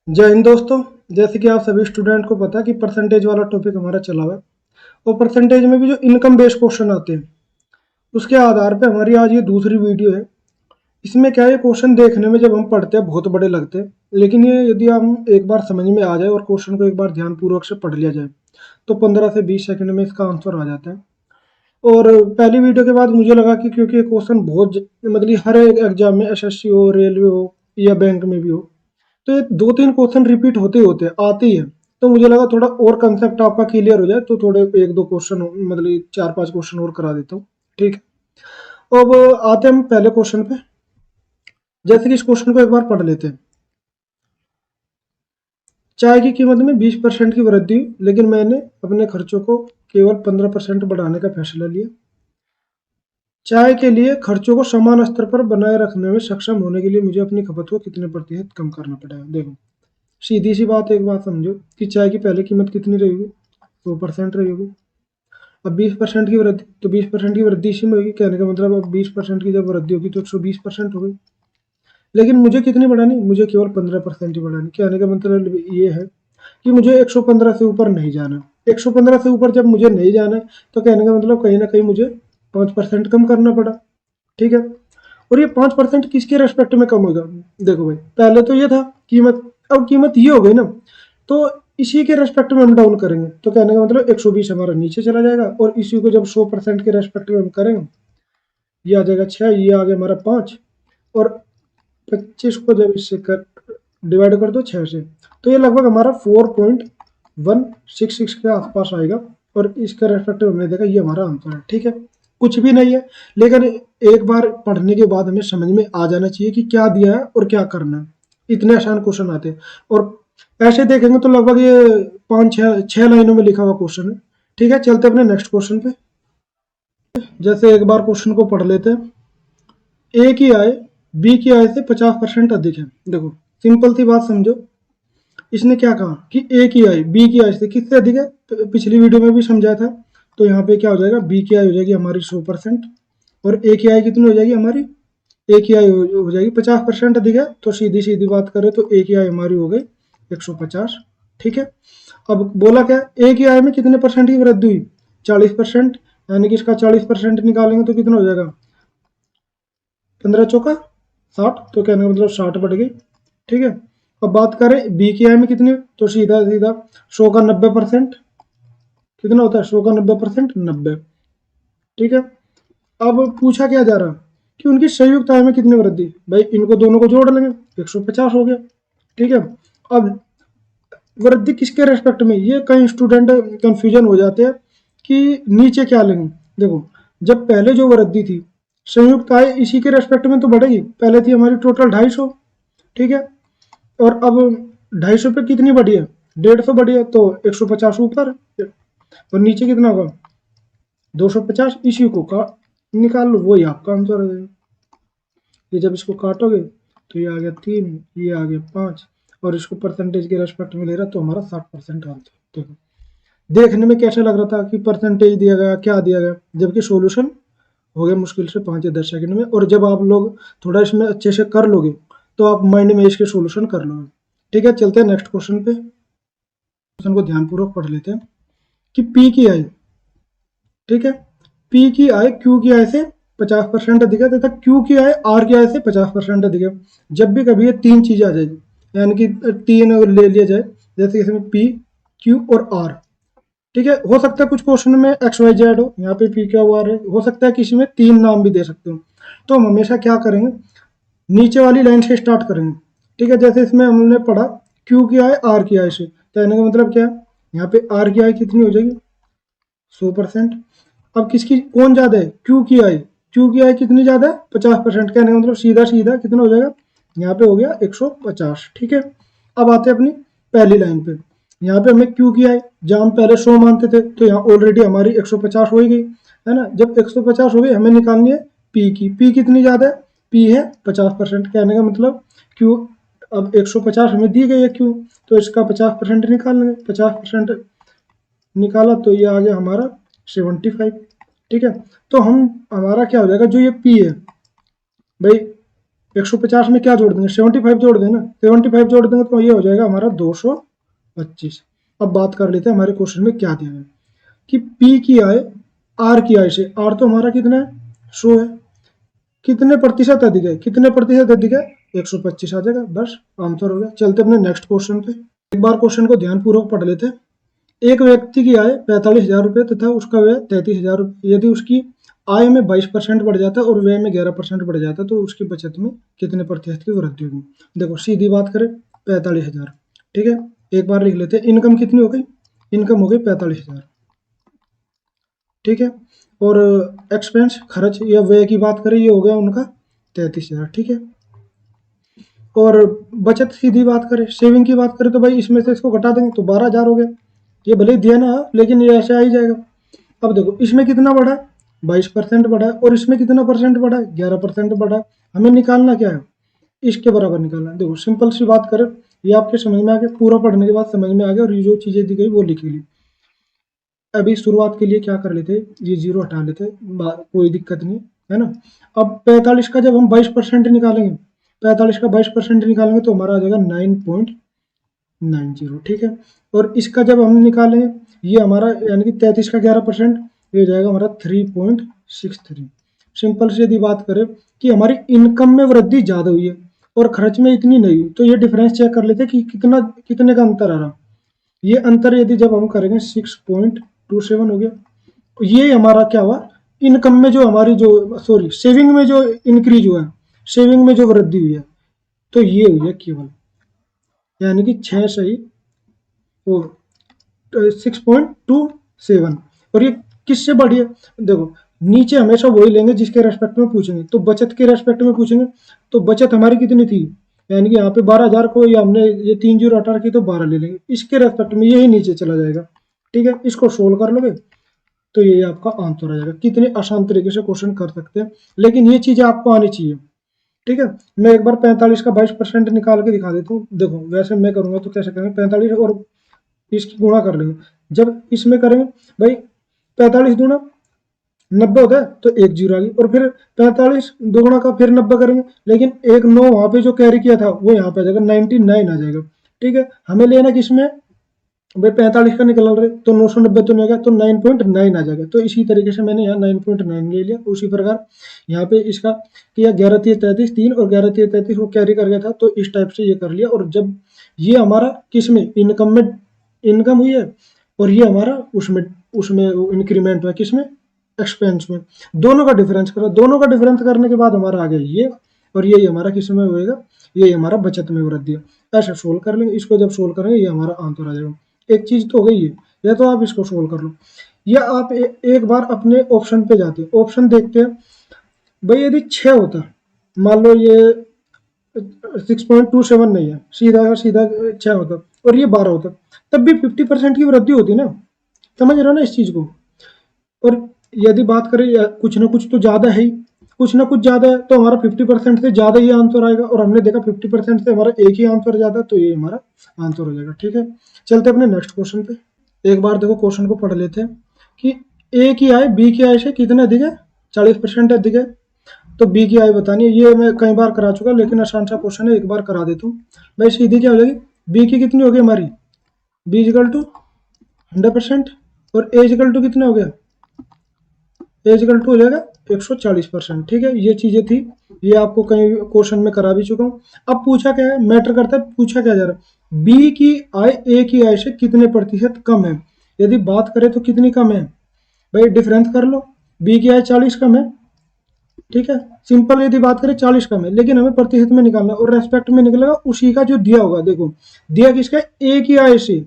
जय हिंद दोस्तों। जैसे कि आप सभी स्टूडेंट को पता है कि परसेंटेज वाला टॉपिक हमारा चला हुआ है और परसेंटेज में भी जो इनकम बेस्ड क्वेश्चन आते हैं उसके आधार पे हमारी आज ये दूसरी वीडियो है। इसमें क्या है, क्वेश्चन देखने में जब हम पढ़ते हैं बहुत बड़े लगते हैं, लेकिन ये यदि हम एक बार समझ में आ जाए और क्वेश्चन को एक बार ध्यानपूर्वक से पढ़ लिया जाए तो 15 से 20 सेकंड में इसका आंसर आ जाता है। और पहली वीडियो के बाद मुझे लगा कि क्योंकि ये क्वेश्चन बहुत मतलब हर एक एग्जाम में, एसएससी हो, रेलवे हो या बैंक में भी हो, तो ये 2-3 क्वेश्चन रिपीट होते होते आते ही है। तो मुझे लगा थोड़ा और कंसेप्ट आपका क्लियर हो जाए तो थोड़े 1-2 क्वेश्चन मतलब 4-5 क्वेश्चन और करा देता हूँ। ठीक है, अब आते हैं हम पहले क्वेश्चन पे। जैसे कि इस क्वेश्चन को एक बार पढ़ लेते हैं। चाय की कीमत में 20% की वृद्धि हुई, लेकिन मैंने अपने खर्चों को केवल 15% बढ़ाने का फैसला लिया। चाय के लिए खर्चों को समान स्तर पर बनाए रखने में सक्षम होने के लिए मुझे अपनी खपत को कितने प्रतिशत कम करना पड़ेगा। देखो, सीधी सी बात, एक बात समझो कि चाय की पहले कीमत कितनी रहेगी, 100% रही होगी। अब 20% की वृद्धि, तो 20% की वृद्धि इसी में होगी। कहने का मतलब अब 20% की जब वृद्धि होगी तो 120% हो गई। लेकिन मुझे कितनी बढ़ानी, मुझे केवल 15% ही बढ़ानी। कहने का मतलब ये है कि मुझे 115 से ऊपर नहीं जाना। 115 से ऊपर जब मुझे नहीं जाना है तो कहने का मतलब कहीं ना कहीं मुझे 5% कम करना पड़ा। ठीक है, और ये 5% किसके रेस्पेक्ट में कम होगा। देखो भाई, पहले तो ये था कीमत, अब कीमत ये हो गई ना, तो इसी के रेस्पेक्ट में हम डाउन करेंगे। तो कहने का मतलब 120 हमारा नीचे चला जाएगा, और इसी को जब 100% के रेस्पेक्ट में हम करेंगे, ये आ जाएगा 6, ये आ गया हमारा 5, और 25 को जब इससे कर डिवाइड कर दो 6 से, तो ये लगभग हमारा 4.166 के आसपास आएगा। और इसका रेस्पेक्ट हमने देखा, ये हमारा आंसर है। ठीक है, कुछ भी नहीं है, लेकिन एक बार पढ़ने के बाद हमें समझ में आ जाना चाहिए कि क्या दिया है और क्या करना है। इतने आसान क्वेश्चन आते हैं, और ऐसे देखेंगे तो लगभग ये 5-6 लाइनों में लिखा हुआ क्वेश्चन है। ठीक है, चलते अपने नेक्स्ट क्वेश्चन पे। जैसे एक बार क्वेश्चन को पढ़ लेते हैं। ए की आय बी की आय से 50% अधिक है। देखो, सिंपल सी बात समझो। इसने क्या कहा कि ए की आय बी की आय से किससे अधिक है, तो पिछली वीडियो में भी समझाया था। तो यहाँ पे क्या हो जाएगा, बी की आय हो जाएगी हमारी 100%, और ए की आय कितनी हो जाएगी हमारी, ए की आय हो जाएगी 50% अधिक है। तो सीधी सीधी बात करें तो ए की आय हमारी हो गई 150। ठीक है, अब बोला क्या, ए की आय में कितने परसेंट की वृद्धि हुई, 40%। यानी कि इसका 40% निकालेंगे तो कितना हो जाएगा, 15 चौका 60, तो कहने का मतलब 60 बढ़ गई। ठीक है, अब बात करें बी की आय में कितनी, तो सीधा सीधा 100 का 90% कितना होता है, 100 का 90% 90। ठीक है, अब पूछा क्या जा रहा कि उनकी संयुक्त आय में कितनी वृद्धि। भाई इनको दोनों को जोड़ लेंगे, 150 हो गया। ठीक है, अब वृद्धि किसके रेस्पेक्ट में, ये कई स्टूडेंट कंफ्यूजन हो जाते हैं कि नीचे क्या लेंगे। देखो, जब पहले जो वृद्धि थी संयुक्त आय, इसी के रेस्पेक्ट में तो बढ़ेगी। पहले थी हमारी टोटल 250। ठीक है, और अब 250 पे कितनी बढ़ी है, 150 बढ़ी है, तो 150 ऊपर, और नीचे कितना होगा 250। इसी को का निकाल लो, वही आपका आंसर है। ये जब इसको काटोगे तो ये आ गया 3, ये आ गया 5, और इसको परसेंटेज के रेस्पेक्ट में ले रहा तो हमारा 60% आंसर। देखो, देखने में कैसा लग रहा था कि परसेंटेज दिया गया, क्या दिया गया, जबकि सॉल्यूशन हो गया मुश्किल से 5 या 10 सेकंड में। और जब आप लोग थोड़ा इसमें अच्छे से कर लोगे तो आप माइंड में इसके सॉल्यूशन कर लोगे। ठीक है, चलते हैं नेक्स्ट क्वेश्चन पे। क्वेश्चन को ध्यानपूर्वक पढ़ लेते हैं कि पी की आय, ठीक है, पी की आय क्यू की आय से 50% अधिक है, तथा क्यू की आय आर की आय से 50% अधिक है। जब भी कभी ये तीन चीजें आ जाएगी, यानी कि तीन अगर ले लिया जाए, जैसे इसमें पी, क्यू और आर। ठीक है, हो सकता है कुछ क्वेश्चन में एक्स वाई जेड हो, यहाँ पे पी क्यू आर है, हो सकता है किसी में तीन नाम भी दे सकते हो। तो हम हमेशा क्या करेंगे, नीचे वाली लाइन से स्टार्ट करेंगे। ठीक है, जैसे इसमें हमने पढ़ा क्यू की आय आर की आय से, तो कहने का मतलब क्या है, यहाँ पे आर की आय कितनी हो जाएगी 100%। अब किसकी कौन ज्यादा है, क्यू की आय, क्यू की आय कितनी ज्यादा है 50%। कहने का मतलब सीधा सीधा कितना हो जाएगा, यहाँ पे हो गया 150। ठीक है, अब आते हैं अपनी पहली लाइन पे। यहाँ पे हमें क्यू की आय, जहाँ हम पहले 100 मानते थे, तो यहाँ ऑलरेडी हमारी 150 हो ही गई है ना। जब 150 हो गई, हमें निकालनी है पी की। पी कितनी ज्यादा है, पी है 50%। कहने का मतलब क्यू, अब 150 हमें दी गई है क्यू, तो इसका 50% निकाल लेंगे। 50% निकाला तो ये आ गया हमारा 75। ठीक है, तो हम हमारा क्या हो जाएगा, जो ये पी है भाई 150 में क्या जोड़ देंगे, 75 जोड़ देंगे ना, 75 जोड़ देंगे तो ये हो जाएगा हमारा 225। अब बात कर लेते हैं हमारे क्वेश्चन में क्या दिया है कि पी की आय आर की आय से, आर तो हमारा कितना है 100 है, कितने प्रतिशत अधिक है, कितने प्रतिशत अधिक है 125 आ जाएगा, बस आंसर हो गया। चलते अपने नेक्स्ट क्वेश्चन पे, एक बार क्वेश्चन को ध्यानपूर्वक पढ़ लेते हैं। एक व्यक्ति की आय 45,000 रुपये तथा उसका व्यय 33,000 रुपये, यदि उसकी आय में 22% बढ़ जाता है और व्यय में 11% बढ़ जाता है तो उसकी बचत में कितने प्रतिशत की वृद्धि होगी। देखो सीधी बात करें 45,000, ठीक है, एक बार लिख लेते हैं। इनकम कितनी हो गई, इनकम हो गई 45,000, ठीक है, और एक्सपेंस खर्च या व्यय की बात करें ये हो गया उनका 33,000, ठीक है। और बचत सीधी बात करें, सेविंग की बात करें तो भाई इसमें से इसको घटा देंगे तो 12,000 हो गया, ये भले ही दिया ना लेकिन ये ऐसे आ ही जाएगा। अब देखो इसमें कितना बढ़ा है 22% बढ़ा है और इसमें कितना परसेंट बढ़ा है 11% बढ़ा है, हमें निकालना क्या है, इसके बराबर निकालना है। देखो सिंपल सी बात करें, ये आपके समझ में आ गया, पूरा पढ़ने के बाद समझ में आ गया और ये जो चीजें दी गई वो लिख ली। अभी शुरुआत के लिए क्या कर लेते, ये जीरो हटा लेते, कोई दिक्कत नहीं है ना। अब 45 का जब हम 22% निकालेंगे, 45 का 22% निकालेंगे तो हमारा आ जाएगा 9.90, ठीक है। और इसका जब हम निकालेंगे ये हमारा यानी कि 33 का 11%, ये हो जाएगा हमारा 3.63। सिंपल से यदि बात करें कि हमारी इनकम में वृद्धि ज़्यादा हुई है और खर्च में इतनी नहीं हुई, तो ये डिफरेंस चेक कर लेते हैं कि कितना कितने का अंतर आ रहा। ये अंतर यदि जब हम करेंगे 6.27 हो गया, तो ये हमारा क्या हुआ, इनकम में जो हमारी जो सॉरी सेविंग में जो इंक्रीज हुआ है, सेविंग में जो वृद्धि हुई है, तो ये हुई है केवल यानी कि 6 सही वो 6.27। और ये किससे बढ़ी है, देखो नीचे हमेशा वही लेंगे जिसके रेस्पेक्ट में पूछेंगे, तो बचत के रेस्पेक्ट में पूछेंगे तो बचत हमारी कितनी थी, यानी कि यहाँ पे 12,000 को या हमने ये 3 जीरो हटा रखी तो 12 ले लेंगे, इसके रेस्पेक्ट में यही नीचे चला जाएगा, ठीक है। इसको सोल्व कर लोगे तो ये आपका आंसर आ जाएगा। कितने आसान तरीके से क्वेश्चन कर सकते हैं, लेकिन ये चीजें आपको आनी चाहिए, ठीक है। मैं एक बार 45 का 22% निकाल के दिखा देता हूँ। देखो वैसे मैं करूंगा तो कैसे करेंगे, 45 और इसकी गुणा कर लेंगे, जब इसमें करेंगे भाई 45 दूना 90 होता है तो एक जीरो आ गई, और फिर 45 दोगुना का फिर 90 करेंगे, लेकिन एक 9 वहां पे जो कैरी किया था वो यहाँ पे आ जाएगा 99 आ जाएगा, ठीक है। हमें लेना किसमें भाई 45 का निकल रहे तो 990 तो नहीं आएगा तो 9.9 आ जाएगा, तो इसी तरीके से मैंने यहाँ 9.9 ले लिया। उसी प्रकार यहाँ पे इसका किया 11×33 3 और 11×33 वो कैरी कर गया था तो इस टाइप से ये कर लिया। और जब ये हमारा किस में इनकम हुई है और ये हमारा उसमें उसमें इंक्रीमेंट हुआ किसमें एक्सपेंस में, दोनों का डिफरेंस करा, दोनों का डिफरेंस करने के बाद हमारा आ गया ये, और ये हमारा किस में होएगा, ये हमारा बचत में वृद्धि है। ऐसे सोल्व कर लेंगे, इसको जब सोल्व करेंगे ये हमारा आंसर आ जाएगा। एक चीज तो हो गई है, या तो आप इसको सोल्व कर लो या आप एक बार अपने ऑप्शन पे जाते हैं, ऑप्शन देखते हैं भाई यदि 6 होता, मान लो ये 6.27 नहीं है, सीधा सीधा 6 होता और ये 12 होता, तब भी 50% की वृद्धि होती ना, समझ रहे हो ना इस चीज को। और यदि बात करें कुछ ना कुछ तो ज्यादा है ही, कुछ ना कुछ ज्यादा है तो हमारा 50% से ज्यादा ही आंसर आएगा, और हमने देखा 50% से हमारा एक ही आंसर ज्यादा, तो ये हमारा आंसर हो जाएगा, ठीक है। चलते अपने नेक्स्ट क्वेश्चन पे, एक बार देखो क्वेश्चन को पढ़ लेते हैं कि ए की आय बी की आय से कितने अधिक है, 40% अधिक है, तो बी की आय बतानी है। ये मैं कई बार करा चुका लेकिन आसान सा क्वेश्चन है, एक बार करा देता हूँ भाई। सीधी क्या हो जाएगी, बी की कितनी होगी हमारी, बी इक्वल टू 100% और ए इक्वल टू कितना हो गया, एज इक्वल टू हो जाएगा 140%, ठीक है। ये चीजें थी, ये आपको कहीं क्वेश्चन में करा भी चुका हूँ। अब पूछा क्या है, मैटर करता है पूछा क्या जा रहा है, बी की आय ए की आय से कितने प्रतिशत कम है। यदि बात करें तो कितनी कम है भाई, डिफरेंस कर लो, बी की आय 40 कम है, ठीक है। सिंपल यदि बात करें 40 कम है, लेकिन हमें प्रतिशत में निकालना और रेस्पेक्ट में निकलेगा उसी का जो दिया होगा। देखो दिया किसका, ए की आय से,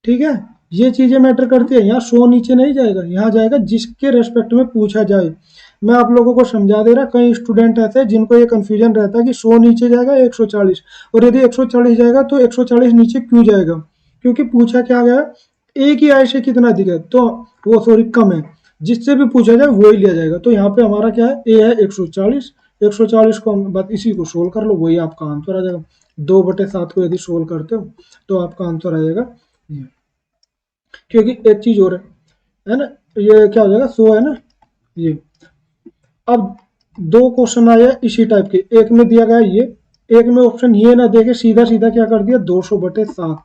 ठीक है। ये चीजें मैटर करती है, यहाँ 100 नीचे नहीं जाएगा, यहाँ जाएगा जिसके रेस्पेक्ट में पूछा जाए। मैं आप लोगों को समझा दे रहा, कई स्टूडेंट ऐसे हैं जिनको ये कंफ्यूजन रहता है कि 100 नीचे जाएगा 140, और यदि 140 जाएगा तो 140 नीचे क्यों जाएगा, क्योंकि पूछा क्या गया ए की आय से कितना अधिक है, तो वो सॉरी कम है, जिससे भी पूछा जाए वो ही लिया जाएगा। तो यहाँ पे हमारा क्या है, ए है 140, 140 को बस इसी को सोल्व कर लो, वही आपका आंसर आ जाएगा। 2/7 को यदि सोल्व करते हो तो आपका आंसर आ जाएगा ये, क्योंकि एक चीज और है ना, ये क्या हो जाएगा 100 है ना ये। अब दो क्वेश्चन आए इसी टाइप के, एक में दिया गया ये, एक में ऑप्शन ये ना देके सीधा सीधा क्या कर दिया 200/7।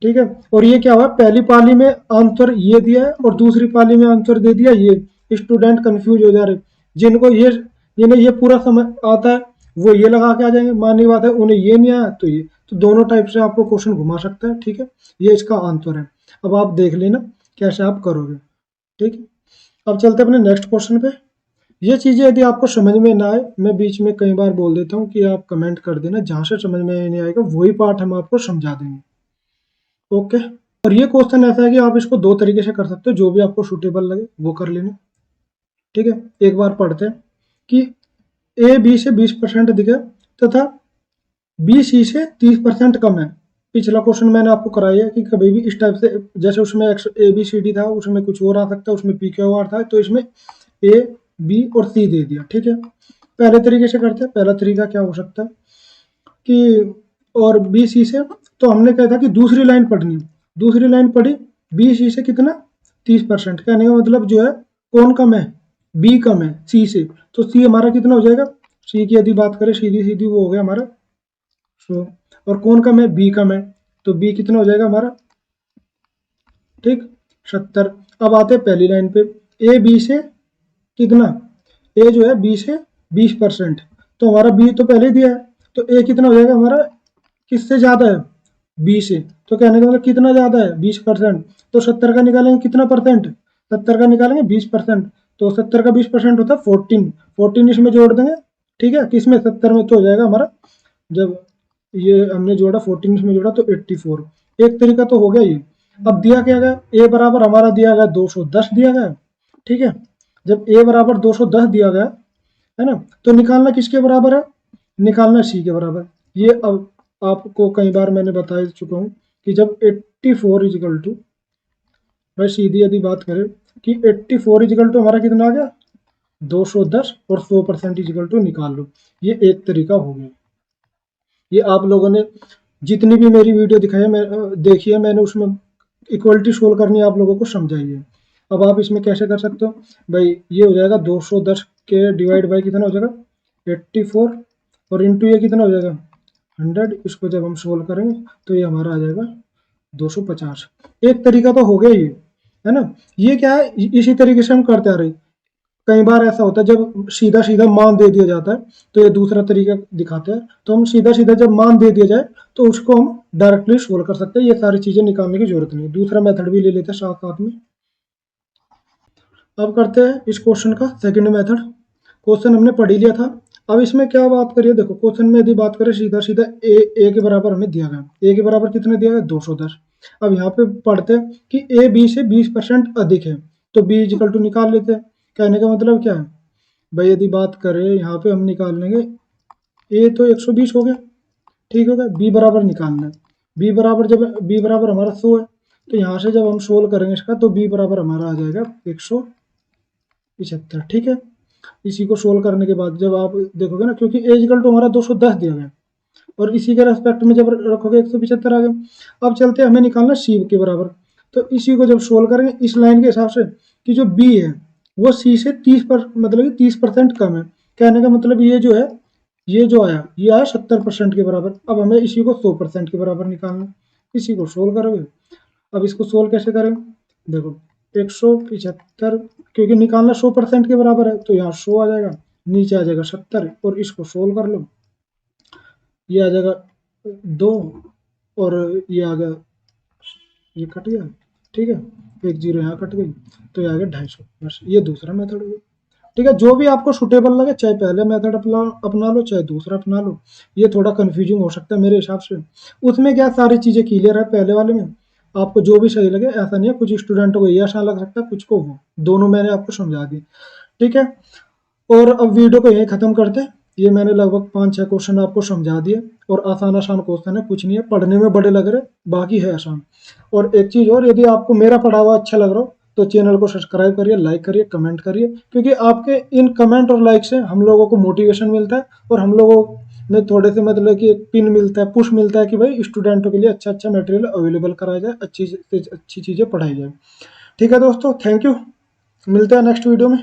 ठीक है, और ये क्या हुआ, पहली पाली में आंसर ये दिया है और दूसरी पाली में आंसर दे दिया ये। स्टूडेंट कंफ्यूज हो जा रहे, जिनको ये जिन्हें ये पूरा समझ आता है वो ये लगा के आ जाएंगे, माननी बात है उन्हें ये नहीं आया तो ये, तो दोनों टाइप से आपको क्वेश्चन घुमा सकता है। ठीक है, ये इसका आंसर है। अब आप देख लेना कैसे आप करोगे। ठीक है, अब चलते अपने नेक्स्ट क्वेश्चन पे। ये चीजें यदि आपको समझ में ना आए, मैं बीच में कई बार बोल देता हूँ कि आप कमेंट कर देना, जहां से समझ में नहीं आएगा वही पार्ट हम आपको समझा देंगे। ओके, और ये क्वेश्चन ऐसा है कि आप इसको दो तरीके से कर सकते हो, जो भी आपको सुटेबल लगे वो कर लेना। ठीक है, एक बार पढ़ते हैं कि ए बी से 20% दिखे तथा बी सी से 30% कम है। पिछला क्वेश्चन मैंने आपको कराया है कि कभी भी इस टाइप से, जैसे उसमें ए बी सी डी था, उसमें कुछ और आ सकता है, उसमें पी क्यू आर था, तो इसमें ए बी और सी दे दिया। ठीक है, पहले तरीके से करते हैं। पहला तरीका क्या हो सकता है कि और बी सी से, तो हमने कहा था कि दूसरी लाइन पढ़नी, दूसरी लाइन पढ़ी बी सी से कितना 30%, कहने का मतलब जो है कौन कम है, बी कम है सी से, तो सी हमारा कितना हो जाएगा, सी की यदि बात करें सीधी सीधी वो हो गया हमारा 100, और कौन कम है, बी कम है, तो बी कितना हो जाएगा हमारा, ठीक 70। अब आते हैं पहली लाइन पे, ए बी से कितना, ए जो है बी से 20%, तो हमारा बी तो पहले दिया है, तो ए कितना हो जाएगा हमारा, किससे ज्यादा है, बी से, तो कहने का मतलब कितना ज्यादा है 20%, तो 70 का निकालेंगे कितना परसेंट, 70 का निकालेंगे 20%, तो 70 का 20% होता है 14 इसमें जोड़ देंगे। ठीक है, किसमें 70 में, तो हो जाएगा हमारा, जब ये हमने जोड़ा 14 इसमें जोड़ा तो 84। एक तरीका तो हो गया ये। अब दिया क्या गया, ए बराबर हमारा दिया गया 210 दिया गया। ठीक है, जब ए बराबर 210 दिया गया है ना, तो निकालना किसके बराबर है, निकालना सी के बराबर। ये अब आपको कई बार मैंने बता चुका हूँ कि जब 84 इजिकल टू, भाई सीधी यदि बात करें कि 84 इजिकल टू हमारा कितना आ गया 210 और 100% इजिकल टू निकाल लो, ये एक तरीका हो गया। ये आप लोगों ने जितनी भी मेरी वीडियो दिखाई है, मैं देखी है मैंने, उसमें इक्वलिटी सोल्व करनी आप लोगों को समझाई है। अब आप इसमें कैसे कर सकते हो भाई, ये हो जाएगा 210 के डिवाइड बाई कितना हो जाएगा 84, और इंटू ये कितना हो जाएगा 100, इसको जब हम सोल्व करेंगे तो ये हमारा आ जाएगा 250। एक तरीका तो हो गया ये, है ना। ये क्या है, इसी तरीके से हम करते आ रहे। कई बार ऐसा होता है जब सीधा सीधा मान दे दिया जाता है, तो ये दूसरा तरीका दिखाते हैं, तो हम सीधा सीधा जब मान दे दिया जाए तो उसको हम डायरेक्टली सोल्व कर सकते हैं, ये सारी चीजें निकालने की जरूरत नहीं। दूसरा मेथड भी ले लेते हैं साथ साथ में। अब करते हैं इस क्वेश्चन का सेकंड मेथड। क्वेश्चन हमने पढ़ ही लिया था, अब इसमें क्या बात करिए, देखो क्वेश्चन में यदि बात करें सीधा सीधा ए के बराबर हमें दिया गया, ए के बराबर कितने दिया गया 210। अब यहाँ पे पढ़ते हैं कि ए बी से 20% अधिक है, तो बी इजिकल टू निकाल लेते हैं। कहने का मतलब क्या है भाई, यदि बात करें यहाँ पे हम निकाल लेंगे, ए तो 120 हो गया, ठीक हो गया, बी बराबर निकालना है, बी बराबर जब बी बराबर हमारा 100 है, तो यहाँ से जब हम सोल्व करेंगे इसका तो बी बराबर हमारा आ जाएगा 175। ठीक है, इसी को सोल्व करने के बाद जब आप देखोगे ना, क्योंकि ए इक्वल टू हमारा 210 दिया गया और इसी के रेस्पेक्ट में जब रखोगे 175 आ गया। अब चलते हमें निकालना सी के बराबर, तो इसी को जब सोल्व करेंगे इस लाइन के हिसाब से कि जो बी है वो सी से 30% कम है। कहने का मतलब ये जो है, ये जो आया ये आया 70% के बराबर। अब हमें इसी को 100% के बराबर निकालना, इसी को सोल्व करोगे। अब इसको सोल्व कैसे करेंगे, देखो 175, क्योंकि निकालना 100% के बराबर है तो यहाँ 100 आ जाएगा, नीचे आ जाएगा 70, और इसको सोल्व कर लो, ये आ जाएगा 2 और ये आ गया, ये कट गया, ठीक है, एक जीरो यहाँ कट गई, तो ये आ गया 250। बस ये दूसरा मेथड हो गया। ठीक है, जो भी आपको सुटेबल लगे, चाहे पहले मेथड अपना लो चाहे दूसरा अपना लो, ये थोड़ा कंफ्यूजिंग हो सकता है मेरे हिसाब से, उसमें क्या सारी चीजें क्लियर है पहले वाले में, आपको जो भी सही लगे, ऐसा नहीं है कुछ स्टूडेंटों को ये आसान लग सकता है कुछ को वो, दोनों मैंने आपको समझा दी। ठीक है, और अब वीडियो को यहीं खत्म करते हैं। ये मैंने लगभग 5-6 क्वेश्चन आपको समझा दिए, और आसान आसान क्वेश्चन है, कुछ नहीं है, पढ़ने में बड़े लग रहे, बाकी है आसान। और एक चीज और, यदि आपको मेरा पढ़ा हुआ अच्छा लग रहा हो तो चैनल को सब्सक्राइब करिए, लाइक करिए, कमेंट करिए, क्योंकि आपके इन कमेंट और लाइक से हम लोगों को मोटिवेशन मिलता है, और हम लोगों में थोड़े से मतलब कि एक पिन मिलता है, पुश मिलता है कि भाई स्टूडेंटों के लिए अच्छा अच्छा मटेरियल अवेलेबल कराया जाए, अच्छी से अच्छी चीज़ें पढ़ाई जाए। ठीक है दोस्तों, थैंक यू, मिलते हैं नेक्स्ट वीडियो में।